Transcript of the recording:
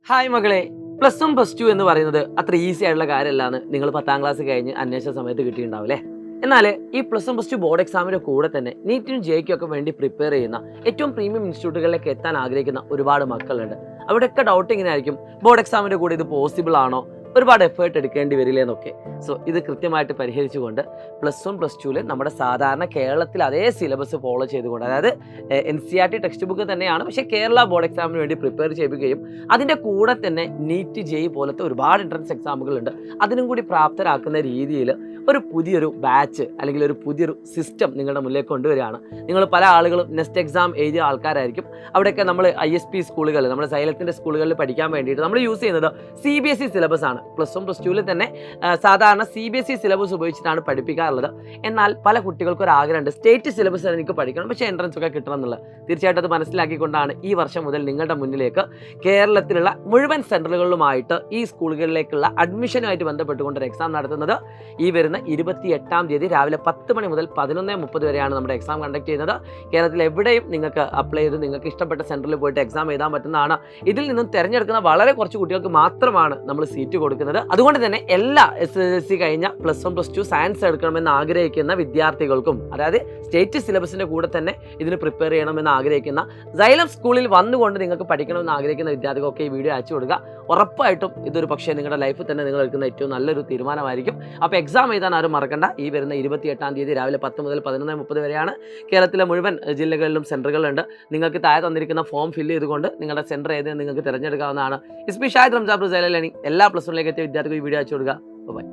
Hi മകളെ, plus one plus two എന്ന് പറയുന്നത് അത്ര ഈസി ആയിട്ടുള്ള കാര്യമല്ലാന്ന് നിങ്ങൾ 10ാം ക്ലാസ് കഴിഞ്ഞ് അന്വേഷണ സമയത്ത് കിട്ടിയിട്ടുണ്ടാവില്ലേ. എന്നാൽ ഈ plus one plus two board എക്സാമിന്റെ കൂടെ തന്നെ നീറ്റിനും ജെയ്ക്കും ഒക്കെ വേണ്ടി പ്രിപ്പയർ ചെയ്യുന്ന ഏറ്റവും പ്രീമിയം ഇൻസ്റ്റിറ്റ്യൂട്ടുകളിലേക്ക് എത്താൻ ആഗ്രഹിക്കുന്ന ഒരുപാട് മക്കളുണ്ട്. അവിടെയൊക്കെ ഡൗട്ട് ഇങ്ങനെ ആയിരിക്കും, ബോർഡ് എക്സാമിന്റെ കൂടെ ഇത് പോസിബിൾ ആണോ, ഒരുപാട് എഫേർട്ട് എടുക്കേണ്ടി വരില്ലേ എന്നൊക്കെ. സോ ഇത് കൃത്യമായിട്ട് പരിഹരിച്ചുകൊണ്ട് പ്ലസ് വൺ പ്ലസ് ടുവിൽ നമ്മുടെ സാധാരണ കേരളത്തിൽ അതേ സിലബസ് ഫോളോ ചെയ്തുകൊണ്ട്, അതായത് NCERT ടെക്സ്റ്റ് ബുക്ക് തന്നെയാണ്, പക്ഷേ കേരള ബോർഡ് എക്സാമിന് വേണ്ടി പ്രിപ്പയർ ചെയ്യിപ്പിക്കുകയും അതിൻ്റെ കൂടെ തന്നെ നീറ്റ് ജെയ് പോലത്തെ ഒരുപാട് എൻട്രൻസ് എക്സാമുകളുണ്ട്, അതിനും കൂടി പ്രാപ്തരാക്കുന്ന രീതിയിൽ ഒരു പുതിയൊരു ബാച്ച് അല്ലെങ്കിൽ ഒരു പുതിയൊരു സിസ്റ്റം നിങ്ങളുടെ മുന്നിലേക്ക് കൊണ്ടുവരികയാണ്. നിങ്ങൾ പല ആളുകളും നെക്സ്റ്റ് എക്സാം എഴുതിയ ആൾക്കാരായിരിക്കും. അവിടെയൊക്കെ നമ്മൾ ISP സ്കൂളുകൾ, നമ്മുടെ സൈലത്തിൻ്റെ സ്കൂളുകളിൽ പഠിക്കാൻ വേണ്ടിയിട്ട് നമ്മൾ യൂസ് ചെയ്യുന്നത് CBSE സിലബസ് ആണ്. പ്ലസ് വൺ പ്ലസ് ടുവിൽ തന്നെ സാധാരണ CBSE സിലബസ് ഉപയോഗിച്ചിട്ടാണ് പഠിപ്പിക്കാറുള്ളത്. എന്നാൽ പല കുട്ടികൾക്കും ഒരു ആഗ്രഹമുണ്ട്, സ്റ്റേറ്റ് സിലബസ് എനിക്ക് പഠിക്കണം, പക്ഷേ എൻട്രൻസ് ഒക്കെ കിട്ടണം എന്നുള്ളത്. തീർച്ചയായിട്ടും അത് മനസ്സിലാക്കിക്കൊണ്ടാണ് ഈ വർഷം മുതൽ നിങ്ങളുടെ മുന്നിലേക്ക് കേരളത്തിലുള്ള മുഴുവൻ സെൻറ്ററുകളിലുമായിട്ട് ഈ സ്കൂളുകളിലേക്കുള്ള അഡ്മിഷനുമായിട്ട് ബന്ധപ്പെട്ടുകൊണ്ട് എക്സാം നടത്തുന്നത്. ഈ വരുന്ന 28-ാം തീയതി രാവിലെ 10 മണി മുതൽ 11:30 വരെയാണ് നമ്മുടെ എക്സാം കണ്ടക്ട് ചെയ്യുന്നത്. കേരളത്തിൽ എവിടെയും നിങ്ങൾക്ക് അപ്ലൈ ചെയ്ത് നിങ്ങൾക്ക് ഇഷ്ടപ്പെട്ട സെൻറ്ററിൽ പോയിട്ട് എക്സാം എഴുതാൻ പറ്റുന്നതാണ്. ഇതിൽ നിന്നും തിരഞ്ഞെടുക്കുന്ന വളരെ കുറച്ച് കുട്ടികൾക്ക് മാത്രമാണ് നമ്മൾ സീറ്റ് കൊടുക്കുന്നത്. അതുകൊണ്ട് തന്നെ എല്ലാ SSLC കഴിഞ്ഞ plus one plus two science എടുക്കണമെന്ന് ആഗ്രഹിക്കുന്ന വിദ്യാർത്ഥികൾക്കും, അതായത് സ്റ്റേറ്റ് സിലബസിൻ്റെ കൂടെ തന്നെ ഇതിന് പ്രിപ്പയർ ചെയ്യണമെന്ന് ആഗ്രഹിക്കുന്ന, സൈലം സ്കൂളിൽ വന്നുകൊണ്ട് നിങ്ങൾക്ക് പഠിക്കണമെന്ന് ആഗ്രഹിക്കുന്ന വിദ്യാർത്ഥികൾക്ക് ഈ വീഡിയോ അയച്ചു കൊടുക്കുക. ഉറപ്പായിട്ടും ഇതൊരു പക്ഷേ നിങ്ങളുടെ ലൈഫിൽ തന്നെ നിങ്ങൾ എടുക്കുന്ന ഏറ്റവും നല്ലൊരു തീരുമാനമായിരിക്കും. അപ്പോൾ എക്സാം എഴുതാൻ ആരും മറക്കണ്ട. ഈ വരുന്ന 28-ാം തീയതി രാവിലെ 10 മുതൽ 11:30 വരെയാണ്. കേരളത്തിലെ മുഴുവൻ ജില്ലകളിലും സെൻറ്ററുകളുണ്ട്. നിങ്ങൾക്ക് താഴെ തന്നിരിക്കുന്ന ഫോം ഫില്ല് ചെയ്തുകൊണ്ട് നിങ്ങളുടെ സെൻറ്റർ ഏതെന്ന് നിങ്ങൾക്ക് തിരഞ്ഞെടുക്കാവുന്നതാണ്. ഷാഹിദ് റംസാ ലേണിംഗ് എല്ലാ പ്ലസ് വണ്ണിലേക്ക് എത്തിയ വിദ്യാർത്ഥികൾ ഈ വീഡിയോ അയച്ചു കൊടുക്കുക. ബൈ.